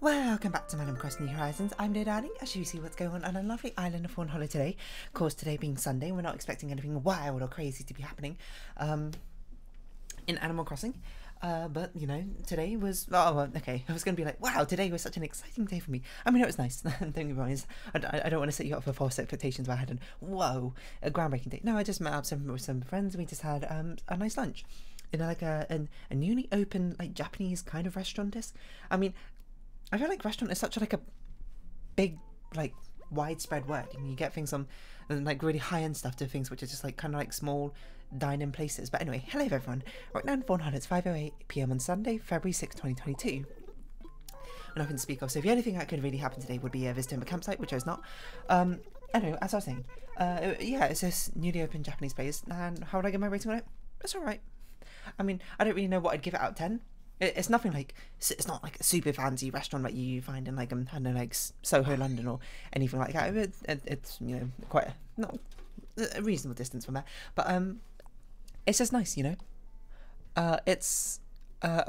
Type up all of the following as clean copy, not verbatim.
Welcome back to Madam Cross New Horizons. I'm videodiary, as you see what's going on a lovely island of Fawnhollow today. Of course, today being Sunday, we're not expecting anything wild or crazy to be happening in Animal Crossing. But, you know, today was, okay, I was going to be like, wow, today was such an exciting day for me. I mean, it was nice, don't get me wrong, I don't want to set you up for false expectations where I had a groundbreaking day. No, I just met up with some friends and we just had a nice lunch in like a newly open, like, Japanese kind of restaurant-esque. I mean, I feel like restaurant is such a big, like, widespread word. I mean, you get things on like really high-end stuff to things which are just like kind of like small dine-in places. But anyway, hello everyone. Right now in Fawnhallow, it's 5:08 PM on Sunday, February 6, 2022. Nothing to speak of. So if the only thing that could really happen today would be visiting the campsite, which I was not. Anyway, as I was saying, yeah, it's this newly opened Japanese place, and how would I get my rating on it? It's alright. I mean, I don't really know what I'd give it out of 10. It's nothing like, it's not like a super fancy restaurant like you find in like, I don't know, like Soho, London or anything like that. It's, you know, quite a reasonable distance from there. But it's just nice, you know. It's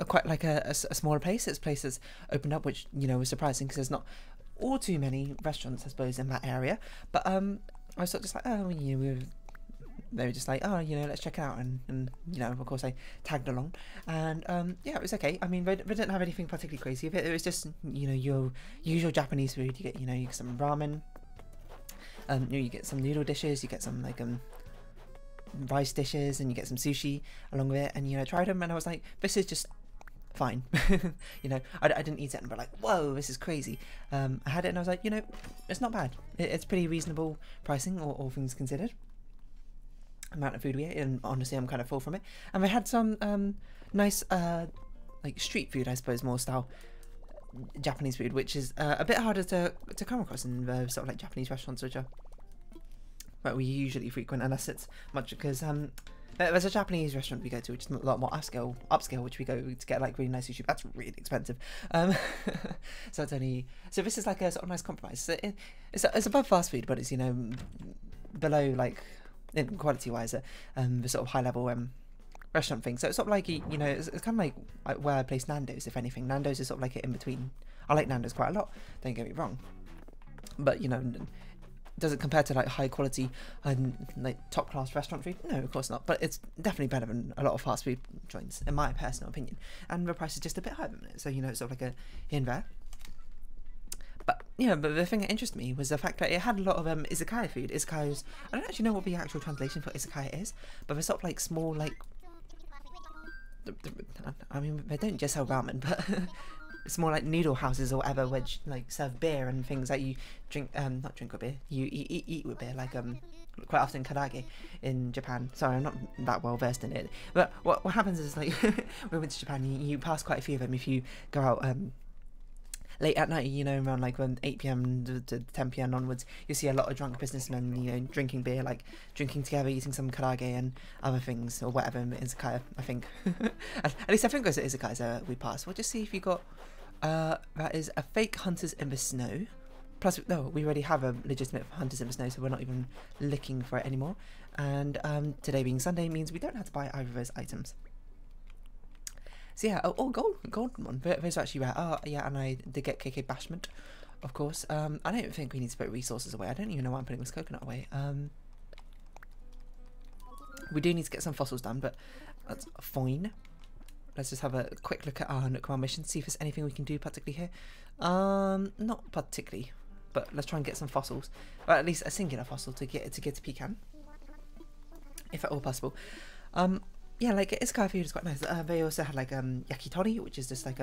quite like a smaller place. It's places opened up, which, you know, was surprising because there's not all too many restaurants, I suppose, in that area. But I was sort of just like, oh, you know, they were just like, oh, you know, let's check it out, and you know, of course I tagged along, and yeah, it was okay. I mean, they didn't have anything particularly crazy. It was just, you know, your usual Japanese food. You get, you know, you get some ramen, you get some noodle dishes, you get some like rice dishes, and you get some sushi along with it. And you know, I tried them, and I was like, this is just fine. You know, I didn't eat it and be like, whoa, this is crazy. I had it, and I was like, you know, it's not bad. It's pretty reasonable pricing, all things considered. Amount of food we ate, and honestly I'm kind of full from it. And we had some nice like street food, I suppose, more style Japanese food, which is a bit harder to come across in sort of like Japanese restaurants, which are what we usually frequent, unless it's much, because there's a Japanese restaurant we go to which is a lot more upscale, which we go to get like really nice sushi. That's really expensive. So it's only, so this is like a sort of nice compromise. So it's above fast food, but it's, you know, below, like, in quality wise, the sort of high level restaurant thing. So it's sort of like, you know, it's kind of like where I place Nando's, if anything. Nando's is sort of like an in between. I like Nando's quite a lot, don't get me wrong, but you know, does it compare to like high quality and like top class restaurant food? No, of course not, but it's definitely better than a lot of fast food joints, in my personal opinion. And the price is just a bit higher than it, so you know, it's sort of like a in there. But yeah, but the thing that interested me was the fact that it had a lot of Izakaya food. Izakaya's, I don't actually know what the actual translation for Izakaya is, but they're sort of like small, like, I mean, they don't just sell ramen, but it's more like noodle houses or whatever, which like serve beer and things that you drink, not drink with beer, you eat with beer, like quite often karage in Japan. Sorry, I'm not that well versed in it, but what happens is, like, when we went to Japan, you pass quite a few of them if you go out late at night, you know, around like 8 PM to 10 PM onwards. You see a lot of drunk businessmen, you know, drinking beer, like drinking together, eating some karage and other things, or whatever, in Izakaya, I think. At least I think it was Izakaya we passed. We'll just see if you got, that is a fake Hunters in the Snow. Plus, no, we already have a legitimate Hunters in the Snow, so we're not even looking for it anymore. And today being Sunday means we don't have to buy either of those items. So yeah, oh, golden one. Those are actually rare. Oh yeah, and I did get KK Bashment, of course. I don't think we need to put resources away. I don't even know why I'm putting this coconut away. We do need to get some fossils done, but that's fine. Let's just have a quick look at our Nookman mission, see if there's anything we can do particularly here. Not particularly, but let's try and get some fossils, or at least a singular fossil to get to Pecan, if at all possible. Yeah, like Izakaya food is quite nice. They also had like yakitori, which is just like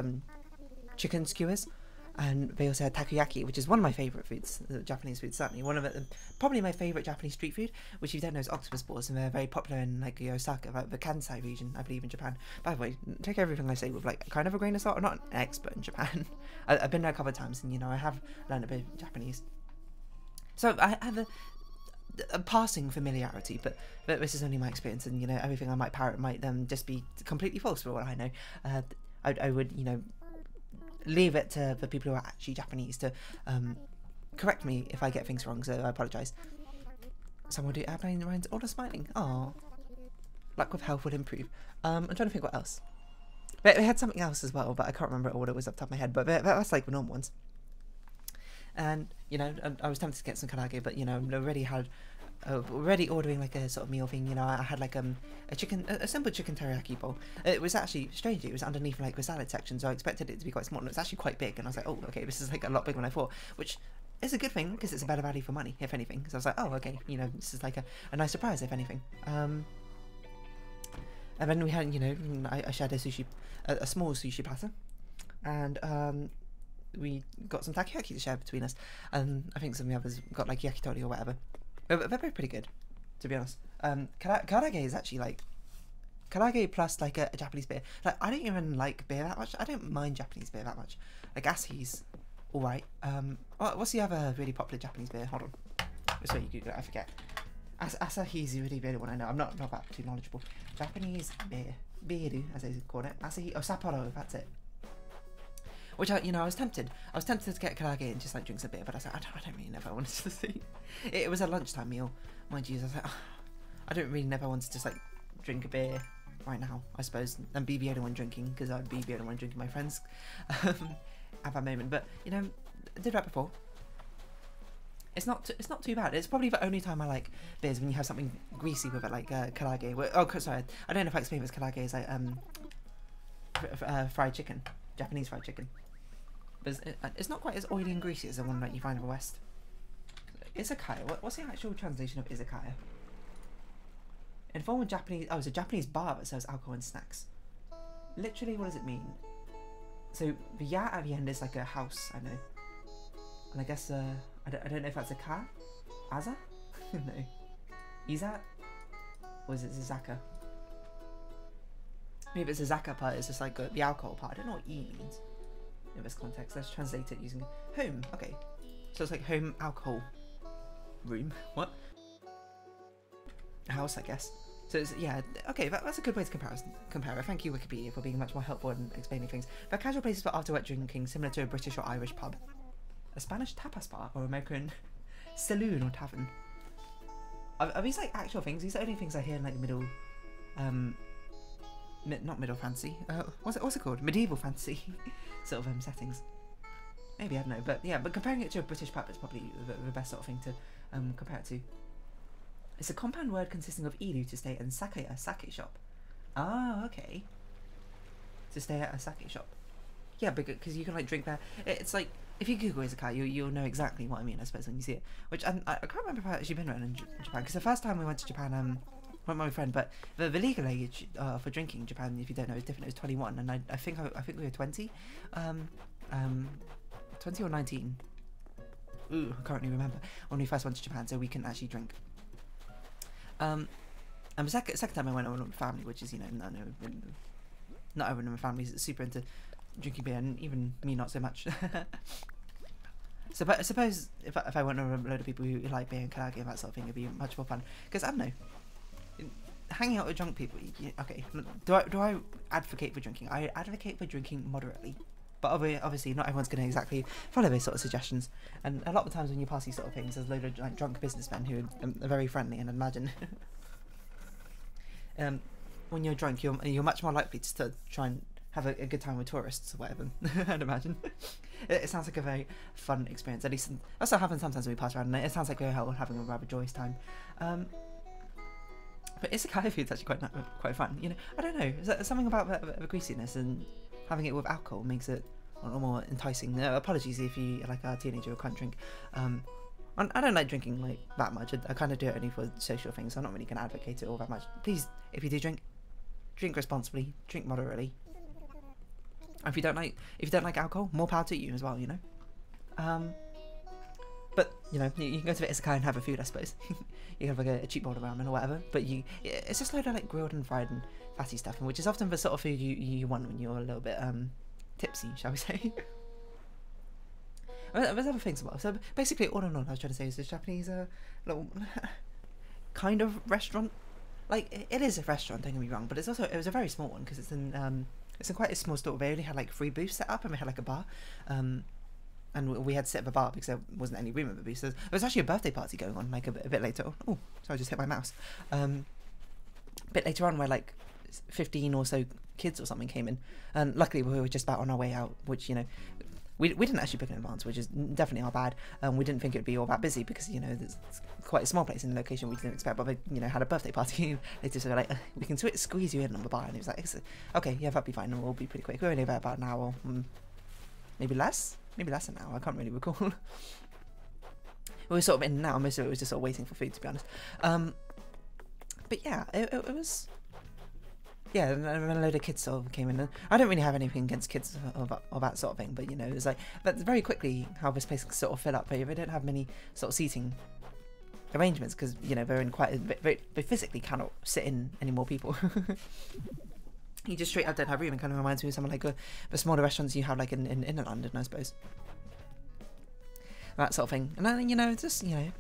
chicken skewers, and they also had takoyaki, which is one of my favourite foods, Japanese food, certainly. One of it, probably my favourite Japanese street food, which you don't know is octopus balls, and they're very popular in like Osaka, like the Kansai region, I believe, in Japan. By the way, take everything I say with like kind of a grain of salt. I'm not an expert in Japan. I've been there a couple of times, and you know, I have learned a bit of Japanese, so I have a passing familiarity, but this is only my experience, and you know, everything I might parrot might just be completely false for what I know. I would, you know, leave it to the people who are actually Japanese to correct me if I get things wrong, so I apologise. Someone do airplane lines, all are smiling. Oh, luck with health would improve. I'm trying to think what else. But we had something else as well, but I can't remember what it was off the top of my head. But that was like the normal ones. And you know, I was tempted to get some karage, but you know, already ordering like a sort of meal thing. You know, I had like a simple chicken teriyaki bowl. It was actually strangely, it was underneath like the salad section, so I expected it to be quite small, and it's actually quite big. And I was like, oh, okay, this is like a lot bigger than I thought, which is a good thing because it's a better value for money, if anything. So I was like, oh, okay, you know, this is like a nice surprise, if anything. And then we had, you know, I shared a small sushi platter, and we got some takoyaki to share between us. I think some of the others got like yakitori or whatever. They're both pretty good, to be honest. Karage is actually like karage plus like a Japanese beer. Like I don't even like beer that much. I don't mind Japanese beer that much. Like Asahi's all right. What's the other really popular Japanese beer? Hold on. This way you Google it. I forget. Asahi's the really one I know. I'm not that too knowledgeable. Japanese beer, beeru as they call it. Asahi, Sapporo. That's it. Which I was tempted. I was tempted to get karage and just like drink some beer, but I was like, I don't really never wanted to see. It was a lunchtime meal, mind you. So I was like, oh, I don't really never want to just like drink a beer right now, I suppose, and be the only one drinking, because I'd be the only one drinking my friends at that moment. But you know, I did that before. It's not too bad. It's probably the only time I like beers when you have something greasy with it, like karage. Oh, sorry, I don't know if I explained this. Karage is like fried chicken, Japanese fried chicken. But it's not quite as oily and greasy as the one that you find in the West. Izakaya. What's the actual translation of izakaya? In form of Japanese. Oh, it's a Japanese bar that sells alcohol and snacks. Literally, what does it mean? So the ya at the end is like a house, I know. And I guess I don't know if that's a ka, aza, no, iza, or is it zaka? Maybe it's a zaka part. It's just like the alcohol part. I don't know what e means in this context. Let's translate it using home. Okay, so it's like home alcohol room. What? House, I guess. So it's, yeah, okay, that's a good way to compare it. Thank you, Wikipedia, for being much more helpful in explaining things. They're casual places for after work drinking, similar to a British or Irish pub, a Spanish tapas bar, or American saloon or tavern. Are these like actual things? These are only things I hear in like middle, not middle fantasy. What's it called? Medieval fantasy sort of settings. Maybe, I don't know, but yeah. But comparing it to a British pub is probably the best sort of thing to compare it to. It's a compound word consisting of iru, to stay, and sakaya, sake shop. Ah, okay. To stay at a sake shop. Yeah, because you can like drink there. It's like, if you Google Izakaya, you'll know exactly what I mean, I suppose, when you see it. Which I can't remember if I've actually been around in Japan, because the first time we went to Japan, went with my friend, but the legal age for drinking in Japan, if you don't know, is different. It was 21, and I think we were 20, 20 or 19. Ooh, I can't really remember when we first went to Japan, so we couldn't actually drink. And the second time I went with my family, which is, you know, not everyone in my family is super into drinking beer, and even me not so much. So, but I suppose if I went with a load of people who like beer and karage and that sort of thing, it'd be much more fun. Because I don't know, hanging out with drunk people. Okay, do I advocate for drinking? I advocate for drinking moderately, but obviously not everyone's going to exactly follow those sort of suggestions. And a lot of the times when you pass these sort of things, there's a load of like drunk businessmen who are very friendly, and imagine. When you're drunk, you're much more likely to try and have a good time with tourists or whatever. I'd imagine. It sounds like a very fun experience. At least that's what happens sometimes when we pass around, and it sounds like we're having a rather joyous time. But izakaya food's actually quite fun. You know, I don't know. There's something about the greasiness and having it with alcohol makes it a lot more enticing. Apologies if you like a teenager who can't drink. I don't like drinking like that much. I kind of do it only for social things, so I'm not really going to advocate it all that much. Please, if you do drink responsibly, drink moderately. If you don't like alcohol, more power to you as well, you know. But you know, you can go to the izakaya and have a food, I suppose. You can have like a cheap bowl of ramen or whatever. But it's just a load of like grilled and fried and fatty stuff, which is often the sort of food you want when you're a little bit tipsy, shall we say. There's other things as well. So basically, all in all, I was trying to say is this Japanese little kind of restaurant. Like it is a restaurant, don't get me wrong, but it was a very small one because it's in quite a small store. They only had like 3 booths set up, and we had like a bar, and we had to sit at the bar because there wasn't any room at the booth. So there was actually a birthday party going on like a bit later. Oh, sorry, I just hit my mouse. A bit later on, where like 15 or so kids or something came in, and luckily we were just about on our way out, which, you know, we didn't actually book in advance, which is definitely our bad. We didn't think it would be all that busy because, you know, it's quite a small place in the location we didn't expect, but they, you know, had a birthday party. They just were like, we can squeeze you in on the bar, and he was like, okay, yeah, that'll be fine, and we'll be pretty quick. We're only about an hour, maybe less than an hour, I can't really recall. We were sort of in and out, most of it was just sort of waiting for food, to be honest. But yeah, it was... Yeah, and a load of kids sort of came in. And I don't really have anything against kids or that sort of thing, but, you know, it was like... But very quickly, how this place can sort of fill up. They don't have many sort of seating arrangements because, you know, they're in quite... They physically cannot sit in any more people. You just straight up don't have room. It kind of reminds me of something like the smaller restaurants you have, like, in London, I suppose. That sort of thing. And then, you know, just, you know...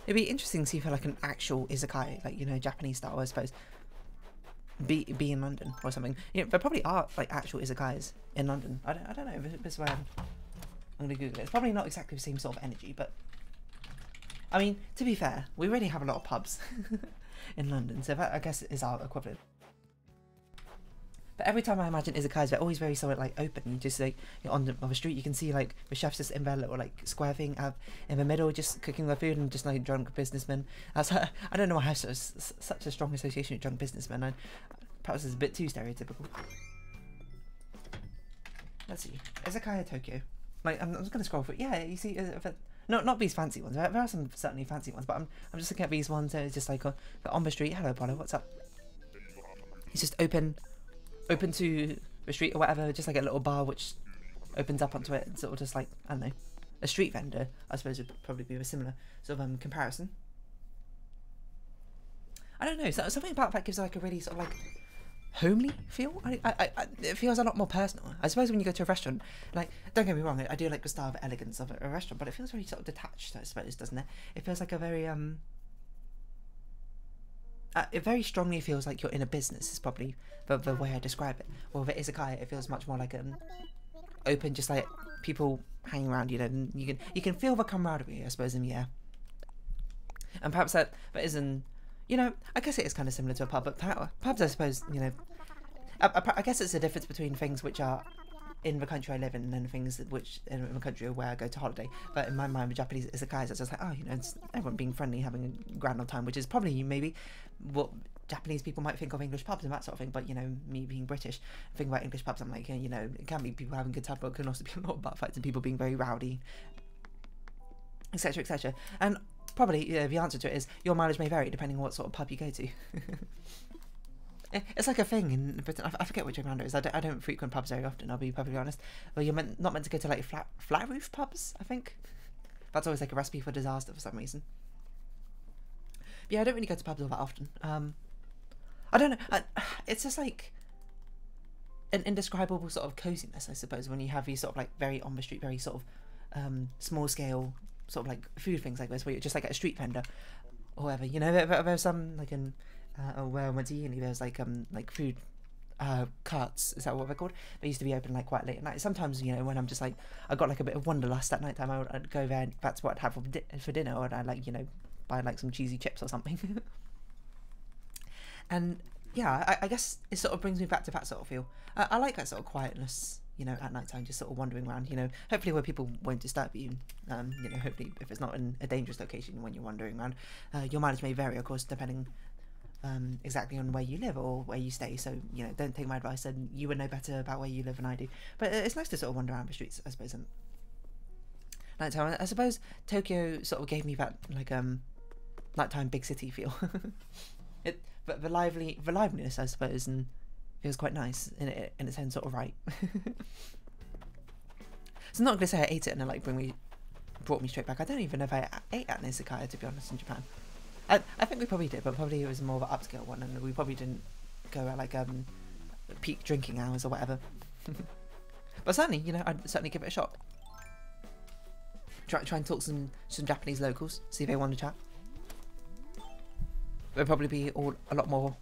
It'd be interesting to see for, like, an actual izakaya, like, you know, Japanese style, I suppose. Be in London or something. You know, there probably are like actual izakayas in London. I don't know. This is where I'm gonna Google it. It's probably not exactly the same sort of energy, but I mean, to be fair, we already have a lot of pubs in London, so that I guess is our equivalent. But every time I imagine izakayas, they're always very sort of like open. You just like, you're on the street, you can see like the chefs just in their little like square thing out in the middle, just cooking their food, and just like drunk businessmen. I don't know why I have such a strong association with drunk businessmen. Perhaps it's a bit too stereotypical. Let's see, Izakaya Tokyo. Like I'm just gonna scroll through. Yeah, you see, not these fancy ones. There are some certainly fancy ones, but I'm just looking at these ones. It's just like on the street. Hello, Apollo. What's up? It's just open to the street or whatever, just like a little bar which opens up onto it, sort of just like, I don't know, a street vendor, I suppose would probably be a similar sort of comparison. I don't know, something about that gives like a really sort of like homely feel. It feels a lot more personal. I suppose when you go to a restaurant, like, don't get me wrong, I do like the style of elegance of a restaurant, but it feels very sort of detached, I suppose, doesn't it? It feels like a very it very strongly feels like you're in a business, is probably the way I describe it. Well, with izakaya, it feels much more like open, just like people hanging around, you know, and you can feel the camaraderie, I suppose, in the air. And perhaps that isn't, you know, I guess it is kind of similar to a pub, but pubs, I suppose, you know, I guess it's a difference between things which are in the country I live in and things which in the country where I go to holiday. But in my mind, the Japanese izakayas, it's just like, oh, you know, it's everyone being friendly, having a grand old time, which is probably maybe what Japanese people might think of English pubs and that sort of thing. But, you know, me being British, thinking about English pubs, I'm like, you know, it can be people having a good time, but it can also be a lot of butt fights and people being very rowdy, etc, etc. And probably the answer to it is your mileage may vary depending on what sort of pub you go to. It's like a thing in Britain. I forget which around it is. I don't frequent pubs very often, I'll be perfectly honest. Well, you're not meant to go to like flat roof pubs, I think. That's always like a recipe for disaster for some reason. But yeah, I don't really go to pubs all that often. I don't know. It's just like an indescribable sort of coziness, I suppose, when you have these sort of like very on the street, very sort of small scale sort of like food things like this, where you're just like at a street vendor or whatever. You know, there's some like in where I went to uni, there's like food carts, is that what they're called? They used to be open like quite late at night. Sometimes, you know, when I'm just like, I got like a bit of wanderlust at night time, I'd go there and that's what I'd have for dinner, or I'd like, you know, buy like some cheesy chips or something. And yeah, I guess it sort of brings me back to that sort of feel. I like that sort of quietness, you know, at night time, just sort of wandering around, you know, hopefully where people won't disturb you, you know, hopefully if it's not in a dangerous location when you're wandering around. Your mileage may vary, of course, depending exactly on where you live or where you stay, so, you know, don't take my advice, and you would know better about where you live than I do. But it's nice to sort of wander around the streets, I suppose, and nighttime. I suppose Tokyo sort of gave me that like nighttime big city feel. But the liveliness, I suppose, and feels quite nice in its own sort of right. So I'm not gonna say I ate it and it like brought me straight back. I don't even know if I ate at an izakaya, to be honest, in Japan. I think we probably did, but probably it was more of an upscale one, and we probably didn't go at like peak drinking hours or whatever. But certainly, you know, I'd certainly give it a shot. Try and talk to some Japanese locals, see if they want to chat. They'll probably be a lot more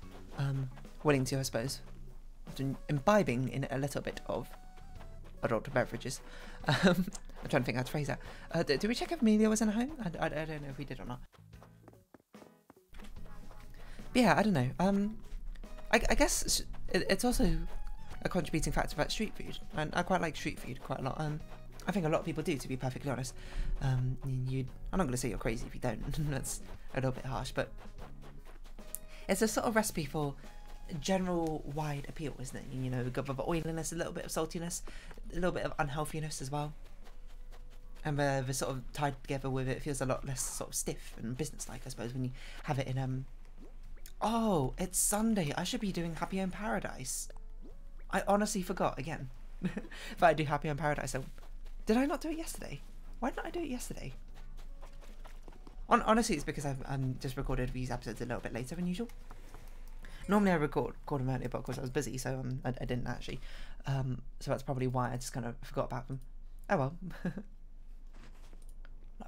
willing to, I suppose, after imbibing in a little bit of adult beverages. I'm trying to think how to phrase that. Did we check if Amelia was in home? I don't know if we did or not. But yeah, I don't know. I guess it's also a contributing factor about street food, and I quite like street food quite a lot. I think a lot of people do, to be perfectly honest. I'm not going to say you're crazy if you don't. That's a little bit harsh, but it's a sort of recipe for general wide appeal, isn't it? You know, we've got the oiliness, a little bit of saltiness, a little bit of unhealthiness as well, and the sort of tied together with it feels a lot less sort of stiff and businesslike, I suppose, when you have it in Oh, it's Sunday. I should be doing Happy Home Paradise. I honestly forgot again. But I do Happy Home Paradise. So did I not do it yesterday? Why didn't I do it yesterday? Honestly, it's because I've just recorded these episodes a little bit later than usual. Normally I record them earlier, but of course I was busy, so I didn't actually. So that's probably why I just kind of forgot about them. Oh well.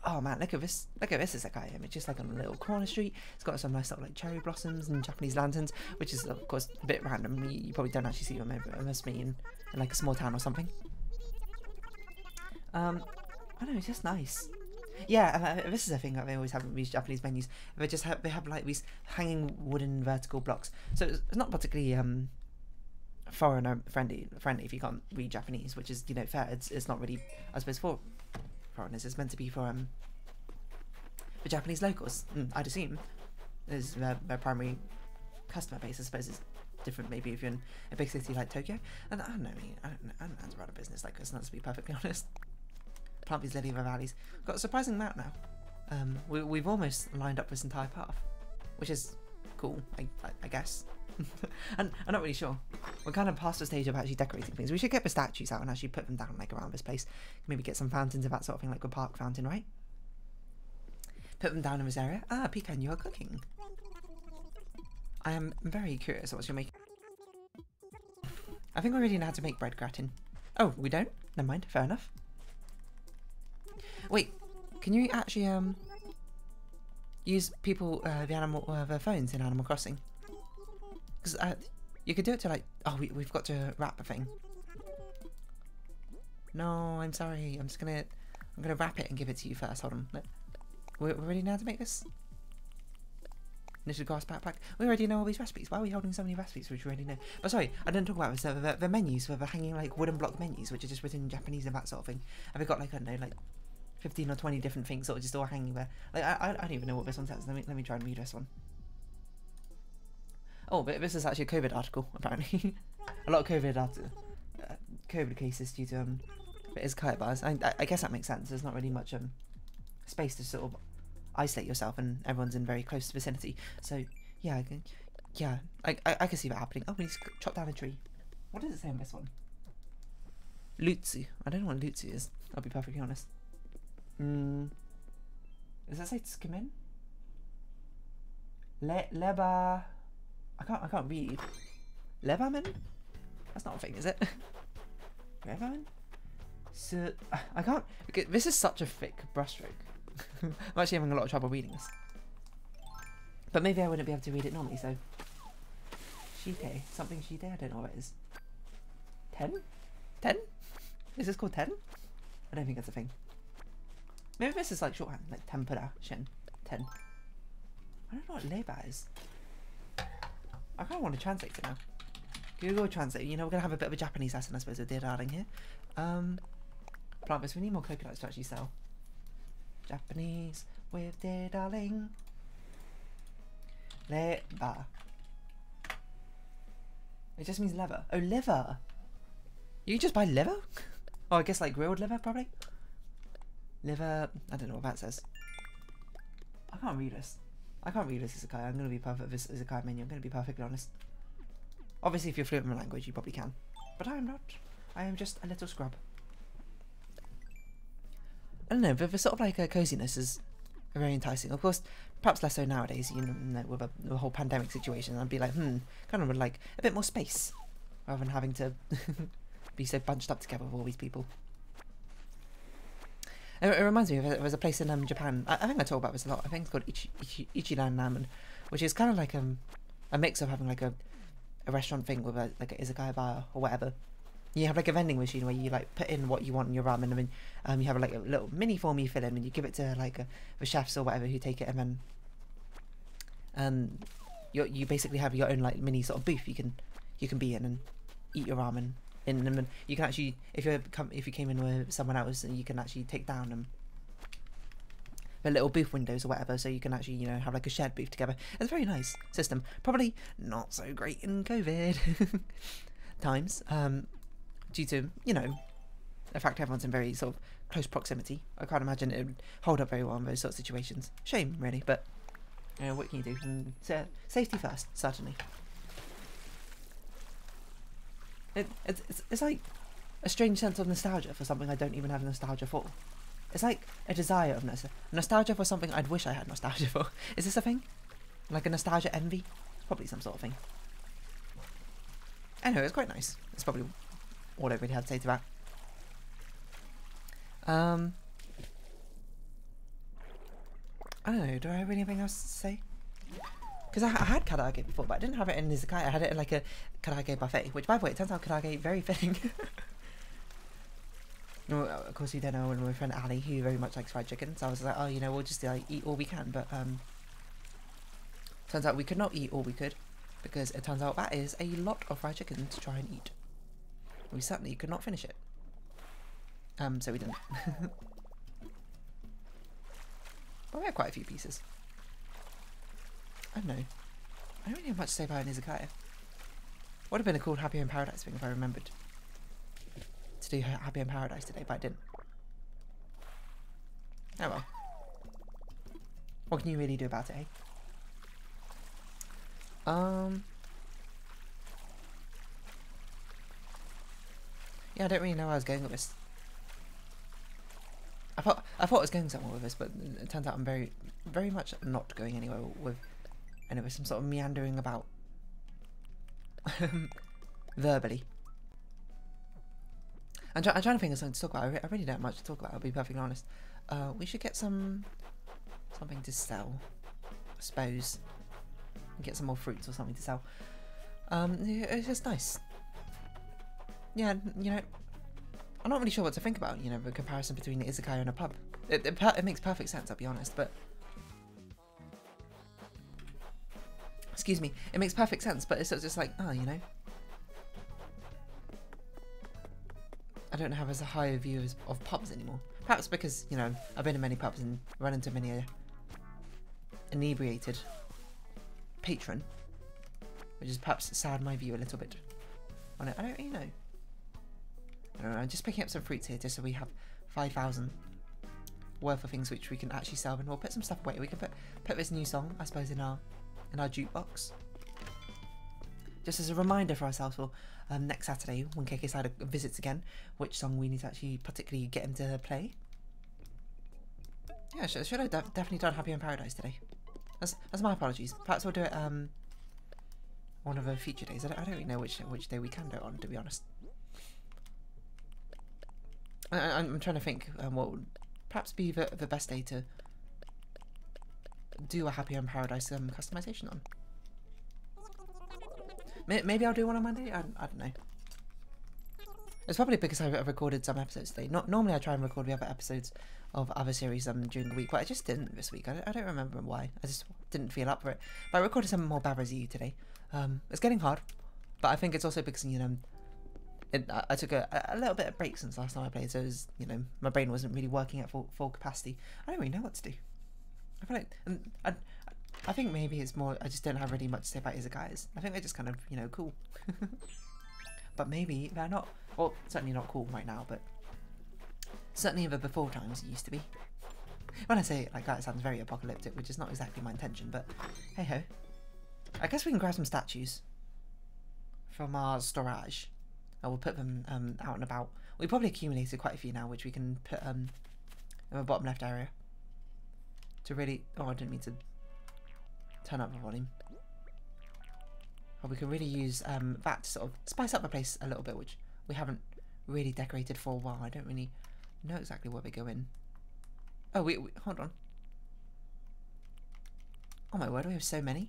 Oh man, look at this Izakaya image. Just like on a little corner street. It's got some nice sort of like cherry blossoms and Japanese lanterns, which is of course a bit random. You probably don't actually see them unless me in like a small town or something. I don't know, it's just nice. Yeah, this is a thing that they always have with these Japanese menus. They have like these hanging wooden vertical blocks. So it's not particularly foreigner friendly if you can't read Japanese, which is, you know, fair. It's not really, I suppose, for foreigners. It's meant to be for Japanese locals. I'd assume is their primary customer base. I suppose it's different maybe if you're in a big city like Tokyo. And I don't know, I don't know how to run a business like this, not to be perfectly honest. Plant these lily of the valleys. Got a surprising amount now. We've almost lined up this entire path, which is cool, I guess. And I'm not really sure. We're kind of past the stage of actually decorating things. We should get the statues out and actually put them down like around this place. Maybe get some fountains and that sort of thing, like a park fountain, right? Put them down in this area. Ah, Pecan, you are cooking. I am very curious what you're making. I think we already know how to make bread gratin. Oh, we don't? Never mind, fair enough. Wait, can you actually use people their phones in Animal Crossing? Because you could do it to like, oh, we've got to wrap a thing. No, I'm sorry. I'm gonna wrap it and give it to you first. Hold on. We're ready now to make this. Knitted grass backpack. We already know all these recipes. Why are we holding so many recipes which we already know? But sorry, I didn't talk about this. The menus, where they're hanging like wooden block menus, which are just written in Japanese and that sort of thing. And we've got like, I don't know, like 15 or 20 different things sort of just all hanging there. Like I don't even know what this one says. Let me try and read this one. Oh, but this is actually a COVID article, apparently. A lot of COVID cases due to Izakaya bars. I guess that makes sense. There's not really much space to sort of isolate yourself, and everyone's in very close vicinity. So yeah, I can see that happening. Oh, we need to chop down a tree. What does it say on this one? Lutsu. I don't know what Lutsu is. I'll be perfectly honest. Does that say tsukimen? Leba. I can't read. Lebaman? That's not a thing, is it? Lebaman? So I can't. Okay, this is such a thick brushstroke. I'm actually having a lot of trouble reading this. But maybe I wouldn't be able to read it normally. So Shite, something Shite. I don't know what it is. 10? 10? Is this called 10? I don't think that's a thing. Maybe this is like shorthand, like tempura shin 10. I don't know what leba is. I kind of want to translate it now. Google Translate. You know, we're going to have a bit of a Japanese lesson, I suppose, with Dear Darling here. Plant this. We need more coconuts to actually sell. Japanese with Dear Darling. Leba. It just means lever. Oh, liver. You just buy liver? Oh, I guess like grilled liver, probably. Liver. I don't know what that says. I can't read this. I can't read this Izakaya. I'm going to be perfect with this Izakaya menu. I'm going to be perfectly honest. Obviously, if you're fluent in the language, you probably can. But I am not. I am just a little scrub. I don't know, but the sort of like coziness is very enticing. Of course, perhaps less so nowadays, you know, with the whole pandemic situation. I'd be like, kind of would like a bit more space, rather than having to be so bunched up together with all these people. It reminds me of there was a place in Japan. I think I talk about this a lot. I think it's called Ichiran Ramen, which is kind of like a mix of having like a restaurant thing with like an izakaya bar or whatever. You have like a vending machine where you like put in what you want in your ramen, and then you have like a little mini form you fill in, and you give it to like the chefs or whatever who take it, and then you basically have your own like mini sort of booth you can be in and eat your ramen in them, and you can actually, if you came in with someone else, and you can actually take down them the little booth windows or whatever, so you can actually, you know, have like a shared booth together. It's a very nice system. Probably not so great in COVID times, due to, you know, the fact everyone's in very sort of close proximity. I can't imagine it would hold up very well in those sort of situations. Shame, really, but you know, what can you do? So, safety first, certainly. It's like a strange sense of nostalgia for something I don't even have nostalgia for. It's like a desire of nostalgia for something I'd wish I had nostalgia for. Is this a thing? Like a nostalgia envy? It's probably some sort of thing. Anyway, it's quite nice. It's probably all I really had to say to that. I don't know, do I have anything else to say? Because I had karaage before, but I didn't have it in Izakaya. I had it in like a karaage buffet, which, by the way, it turns out karaage very fitting. No, of course, you don't know, when my friend Ali, who very much likes fried chicken, so I was like, oh, you know, we'll just like eat all we can. But turns out we could not eat all we could, because it turns out that is a lot of fried chicken to try and eat. We certainly could not finish it. So we didn't. But we had quite a few pieces. I don't know. I don't really have much to say about an Izakaya. Would have been a cool Happy in Paradise thing if I remembered to do Happy in Paradise today, but I didn't. Oh well. What can you really do about it, eh? Yeah, I don't really know where I was going with this. I thought I was going somewhere with this, but it turns out I'm very much not going anywhere with anyway, some sort of meandering about verbally. I'm trying to think of something to talk about. I really don't have much to talk about, I'll be perfectly honest. We should get something to sell, I suppose. Get some more fruits or something to sell. It's just nice. Yeah, you know, I'm not really sure what to think about, you know, the comparison between the Izakaya and a pub. It makes perfect sense, I'll be honest, but... Excuse me, it makes perfect sense, but it's just like, oh, you know... I don't have as a high view of pubs anymore. Perhaps because, you know, I've been in many pubs and run into many inebriated patron, which has perhaps soured my view a little bit on it. I don't really know. I don't know, I'm just picking up some fruits here just so we have 5,000 worth of things which we can actually sell, and we'll put some stuff away. We can put this new song, I suppose, in our jukebox. Just as a reminder for ourselves for next Saturday, when KK Slider visits again, which song we need to actually particularly get him to play. Yeah, should I definitely done Happy in Paradise today. That's my apologies. Perhaps we'll do it one of the future days. I don't really know which day we can do it on, to be honest. I'm trying to think what would perhaps be the best day to do a Happy in Paradise customization on. Maybe I'll do one on Monday? I don't know. It's probably because I've recorded some episodes today. Normally I try and record the other episodes of other series during the week, but I just didn't this week. I don't remember why. I just didn't feel up for it. But I recorded some more Bad Review today. It's getting hard, but I think it's also because, you know, I took a little bit of break since last time I played, so it was, you know, my brain wasn't really working at full capacity. I don't really know what to do. I feel like I think maybe it's more I just don't have really much to say about Izakayas. I think they're just kind of, you know, cool. But maybe they're not, well, certainly not cool right now, but certainly in the before times it used to be. When I say it like that, it sounds very apocalyptic, which is not exactly my intention, but hey ho. I guess we can grab some statues from our storage. I will put them out and about. We probably accumulated quite a few now, which we can put in the bottom left area. To really, oh, I didn't mean to turn up the volume. Or we can really use that to sort of spice up the place a little bit, which we haven't really decorated for a while. I don't really know exactly where they go in. Oh, we hold on. Oh my word, we have so many.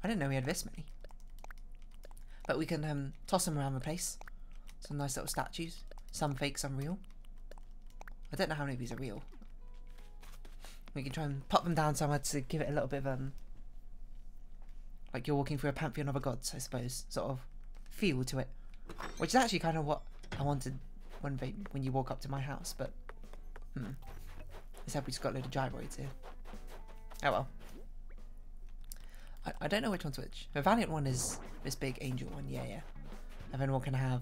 I didn't know we had this many. But we can toss them around the place. Some nice little statues. Some fake, some real. I don't know how many of these are real. We can try and pop them down somewhere to give it a little bit of like you're walking through a pantheon of a gods, I suppose, sort of feel to it, which is actually kind of what I wanted when you walk up to my house. But except we just got a load of gyroids here. Oh well. I don't know which one's which. The Valiant one is this big angel one, yeah. And then we're gonna have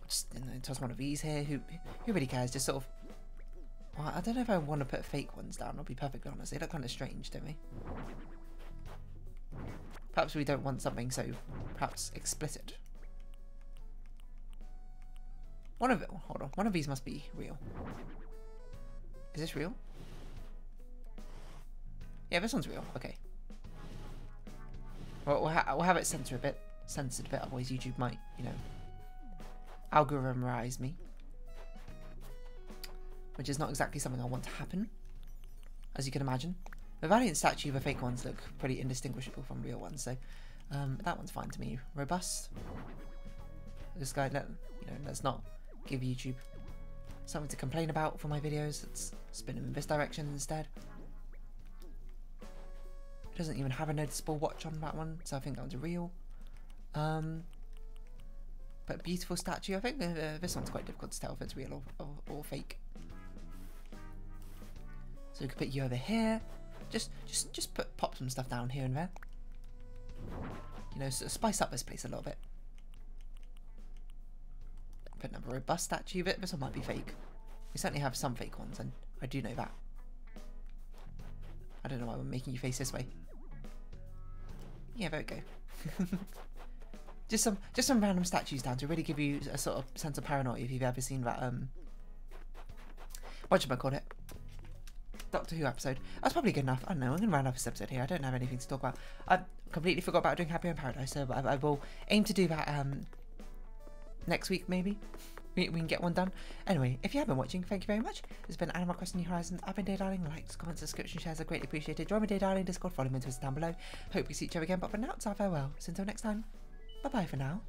just toss one of these here. Who really cares? Just sort of. Well, I don't know if I want to put fake ones down. I'll be perfectly honest. They look kind of strange, don't we? Perhaps we don't want something so perhaps explicit. Hold on. One of these must be real. Is this real? Yeah, this one's real. Okay. Well, we'll have it censored a bit. Otherwise YouTube might, algorithmize me. Which is not exactly something I want to happen, as you can imagine. The Valiant statue, the fake ones look pretty indistinguishable from real ones, so that one's fine to me. Robust. This guy, let's not give YouTube something to complain about for my videos. Let's spin him in this direction instead. It doesn't even have a noticeable watch on that one, so I think that one's real. But beautiful statue. I think this one's quite difficult to tell if it's real or fake. So we could put you over here. Just pop some stuff down here and there. Spice up this place a little bit. Put another robust statue. This one might be fake. We certainly have some fake ones, and I do know that. I don't know why I'm making you face this way. Yeah, there we go. just some random statues down to really give you a sort of sense of paranoia if you've ever seen that whatchamacallit, Doctor Who episode. That's probably good enough. I don't know, I'm gonna round up this episode here. I don't have anything to talk about. I completely forgot about doing Happy in Paradise, so I will aim to do that next week maybe. We can get one done. Anyway, if you have been watching, thank you very much. This has been Animal Crossing New Horizons. I've been Day Darling. Likes, comments, subscription, shares are greatly appreciated. Join my Day Darling Discord, follow me on Twitter down below. Hope we see each other again, but for now, it's our farewell. So until next time, bye bye for now.